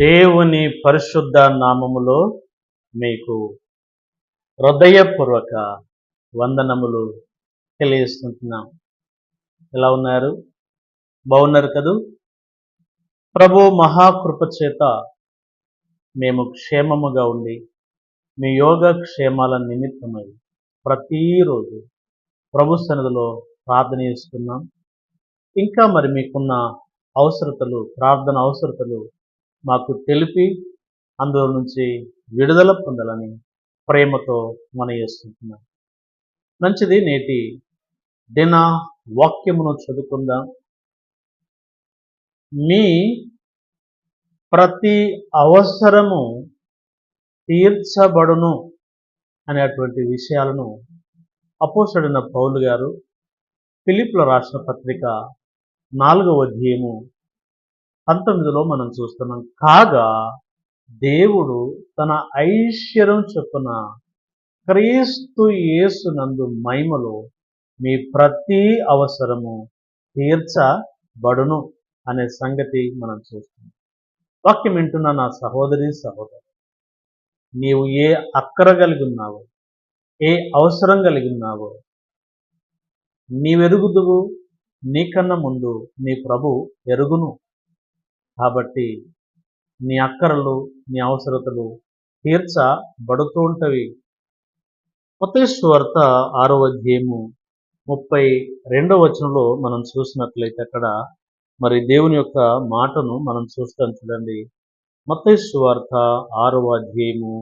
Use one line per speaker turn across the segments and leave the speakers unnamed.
దేవుని పరిశుద్ధ నామములో మీకు హృదయపూర్వక వందనములు తెలియజేస్తున్నాం. ఎలా ఉన్నారు? బాగున్నారు కదూ? ప్రభు మహాకృప చేత మేము క్షేమముగా ఉండి మీ యోగ క్షేమాల నిమిత్తమై ప్రతిరోజు ప్రభు సన్నిధిలో ప్రార్థన చేస్తున్నాం. ఇంకా మరి మీకున్న అవసరతలు, ప్రార్థన అవసరతలు మాకు తెలిపి అందులో నుంచి విడుదల పొందాలని ప్రేమతో మనం చేస్తున్నాం. మంచిది, నేటి దిన వాక్యమును చదువుకుందాం. మీ ప్రతి అవసరము తీర్చబడును అనేటువంటి విషయాలను అపోస్తలుడైన పౌలు గారు ఫిలిప్పీయులకు రాసిన పత్రిక 4వ అధ్యాయము 19లో మనం చూస్తున్నాం. కాగా దేవుడు తన ఐశ్వర్యం చొప్పున క్రీస్తు యేసునందు మహిమలో మీ ప్రతి అవసరము తీర్చబడును అనే సంగతి మనం చూస్తున్నాం. వాక్యం వింటున్న నా సహోదరి సహోదరు, నీవు ఏ అక్కర కలిగి ఉన్నావో, ఏ అవసరం కలిగి ఉన్నావో నీవెరుగుదువు. నీకన్నా ముందు నీ ప్రభు ఎరుగును. కాబట్టి నీ అక్కరలు, నీ అవసరతలు తీర్చబడుతూ ఉంటవి. మత్తయి సువార్త 6వ అధ్యాయము 32వ వచనంలో మనం చూసినట్లయితే అక్కడ మరి దేవుని యొక్క మాటను మనం చూస్తాం. చూడండి, మత్తయి సువార్త 6వ అధ్యాయము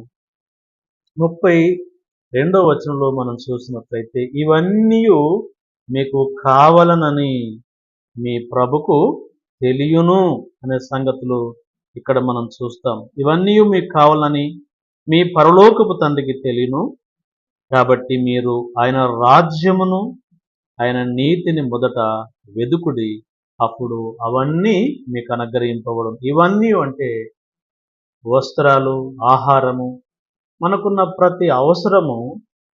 32వ వచనంలో మనం చూసినట్లయితే, ఇవన్నీ మీకు కావాలనని మీ ప్రభుకు తెలియను అనే సంగతులు ఇక్కడ మనం చూస్తాం. ఇవన్నీ మీకు కావాలని మీ పరలోకపు తండ్రికి తెలియను. కాబట్టి మీరు ఆయన రాజ్యమును, ఆయన నీతిని మొదట వెదుకుడి, అప్పుడు అవన్నీ మీకు అనుగ్రహింపబడును. ఇవన్నీ అంటే వస్త్రాలు, ఆహారము, మనకున్న ప్రతి అవసరము,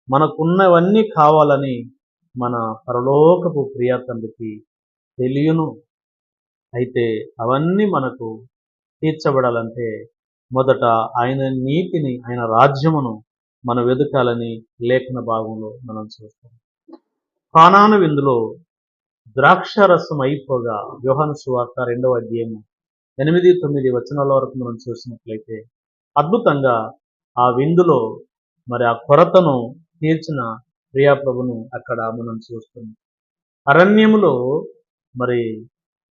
మనకున్నవన్నీ కావాలని మన పరలోకపు ప్రియ తండ్రికి తెలియను. అయితే అవన్నీ మనకు తీర్చబడాలంటే మొదట ఆయన నీతిని, ఆయన రాజ్యమును మనం వెతకాలని లేఖన భాగంలో మనం చూస్తాం. కానాను విందులో ద్రాక్షారసం అయిపోగా, యోహాను సువార్త 2వ అధ్యాయము 8-9 వచనాల వరకు మనం చూసినట్లయితే అద్భుతంగా ఆ విందులో మరి ఆ కొరతను తీర్చిన ప్రియాప్రభును అక్కడ మనం చూస్తున్నాం. అరణ్యములో మరి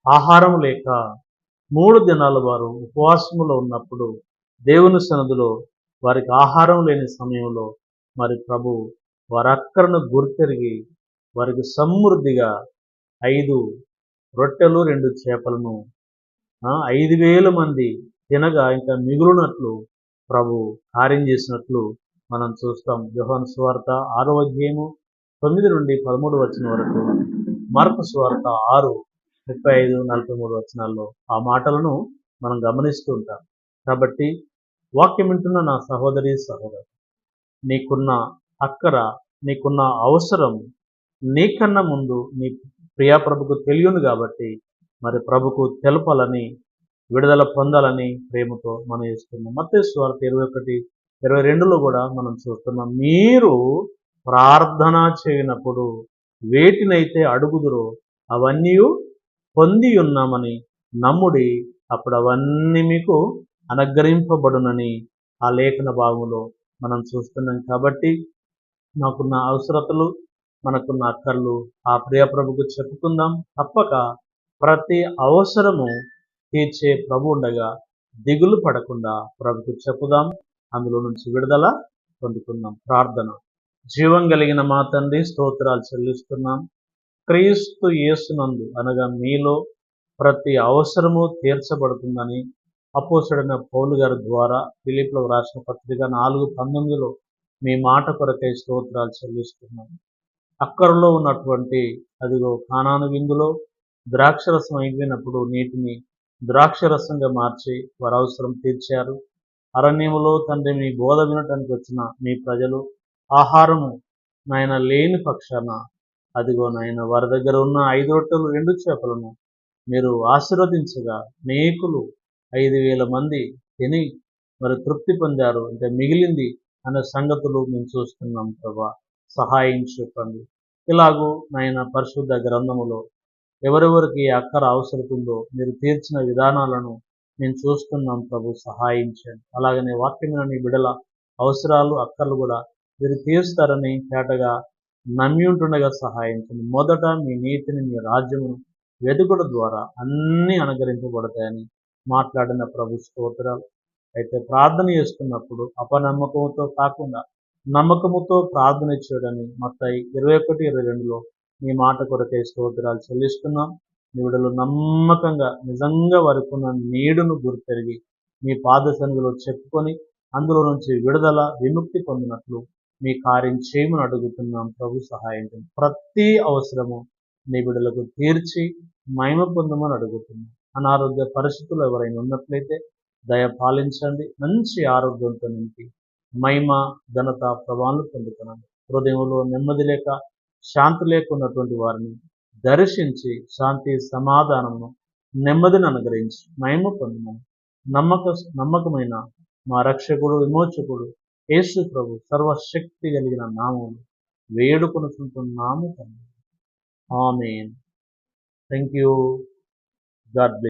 ఆహారం లేక 3 దినాలు వారు ఉపవాసములో ఉన్నప్పుడు, దేవుని సన్నిధిలో వారికి ఆహారం లేని సమయంలో మరి ప్రభు వారి అక్కరను గుర్తెరిగి వారికి సమృద్ధిగా 5 రొట్టెలు 2 చేపలను 5,000 మంది తినగా ఇంకా మిగులునట్లు ప్రభు కార్యం చేసినట్లు మనం చూస్తాం. యోహాను సువార్త 6వ అధ్యాయము 9-13 వచనం వరకు, మార్కు సువార్త 6:35-43 వచనాల్లో ఆ మాటలను మనం గమనిస్తూ ఉంటాం. కాబట్టి వాక్యం వింటున్న నా సహోదరి సహోదరు, నీకున్న అక్కర, నీకున్న అవసరం నీకన్నా ముందు నీ ప్రియాప్రభుకు తెలియను. కాబట్టి మరి ప్రభుకు తెలపాలని, విడుదల పొందాలని ప్రేమతో మనం చేస్తున్నాం. మత్తయి సువార్త 21-22లో కూడా మనం చూస్తున్నాం. మీరు ప్రార్థన చేయనప్పుడు వేటినైతే అడుగుదురో అవన్నీ పొంది ఉన్నామని నమ్ముడి, అప్పుడు అవన్నీ మీకు అనుగ్రహింపబడునని ఆ లేఖన భాగంలో మనం చూస్తున్నాం. కాబట్టి నాకున్న అవసరతలు, మనకున్న అక్కర్లు ఆ ప్రియప్రభుకు చెప్పుకుందాం. తప్పక ప్రతి అవసరము తీర్చే ప్రభు ఉండగా దిగులు పడకుండా ప్రభుకు చెప్పుదాం. అందులో నుంచి విడుదల పొందుకుందాం. ప్రార్థన. జీవం కలిగిన మా తండ్రి, స్తోత్రాలు చెల్లిస్తున్నాం. క్రీస్తు యేసునందు అనగా మీలో ప్రతి అవసరము తీర్చబడుతుందని అపోస్తలుడైన పౌలు గారి ద్వారా ఫిలిప్పీయులకు రాసిన పత్రిక 4:19లో మీ మాట కొరకై స్తోత్రాలు చెల్లిస్తున్నాం. అక్కరలో ఉన్నటువంటి అదిగో కానాను విందులో ద్రాక్షరసం అయిపోయినప్పుడు నీటిని ద్రాక్షరసంగా మార్చి వారి అవసరం తీర్చారు. అరణ్యములో తండ్రి మీ బోధ వినటానికి వచ్చిన మీ ప్రజలు ఆహారము నాయన లేని పక్షాన అదిగో నాయన వారి దగ్గర ఉన్న 5 రొట్టెలు 2 చేపలను మీరు ఆశీర్వదించగా అనేకులు 5,000 మంది తిని మరి తృప్తి పొందారు, ఇంకా మిగిలింది అనే సంగతులు మేము చూస్తున్నాం ప్రభా. సహాయం చెప్పండి. ఇలాగూ నాయన పరిశుద్ధ గ్రంథములో ఎవరెవరికి ఏ అక్కర అవసరం ఉందో మీరు తీర్చిన విధానాలను మేము చూస్తున్నాం ప్రభు. సహాయించండి. అలాగనే వాక్యమైన నీ బిడల అవసరాలు అక్కర్లు కూడా మీరు తీరుస్తారని తేటగా నమ్మి ఉంటుండగా సహాయించండి. మొదట మీ నీతిని మీ రాజ్యమును వెతుకుడు ద్వారా అన్నీ అనుగ్రహించబడతాయని మాట్లాడిన ప్రభు స్తోత్రాలు. అయితే ప్రార్థన చేస్తున్నప్పుడు అపనమ్మకంతో కాకుండా నమ్మకముతో ప్రార్థన చేయడని మత్తయి 21:22లో మీ మాట కొరకై స్తోత్రాలు చెల్లిస్తున్నాం. నివిడలు నమ్మకంగా నిజంగా వారికి ఉన్న నీడును గుర్తెరిగి మీ పాద సన్నిధిలో చెప్పుకొని అందులో నుంచి విడుదల విముక్తి పొందినట్లు మీ కార్యం చేయమని అడుగుతున్నాం ప్రభు. సహాయం చేయండి. ప్రతి అవసరము నీ బిడ్డలకు తీర్చి మహిమ పొందమని అడుగుతున్నాం. అనారోగ్య పరిస్థితులు ఎవరైనా ఉన్నట్లయితే దయ పాలించండి. మంచి ఆరోగ్యంతో నింపి మహిమ ఘనత ప్రభావాలు పొందుతున్నాను. హృదయంలో నెమ్మది లేక శాంతి లేకున్నటువంటి వారిని దర్శించి శాంతి సమాధానమును నెమ్మదిని అనుగ్రహించి మహిమ పొందమని నమ్మకమైన మా రక్షకుడు విమోచకుడు యేసు ప్రభు సర్వశక్తి కలిగిన నామములు వేడుకొనుచుంటున్నాము తండ్రి. Amen. Thank you. God bless.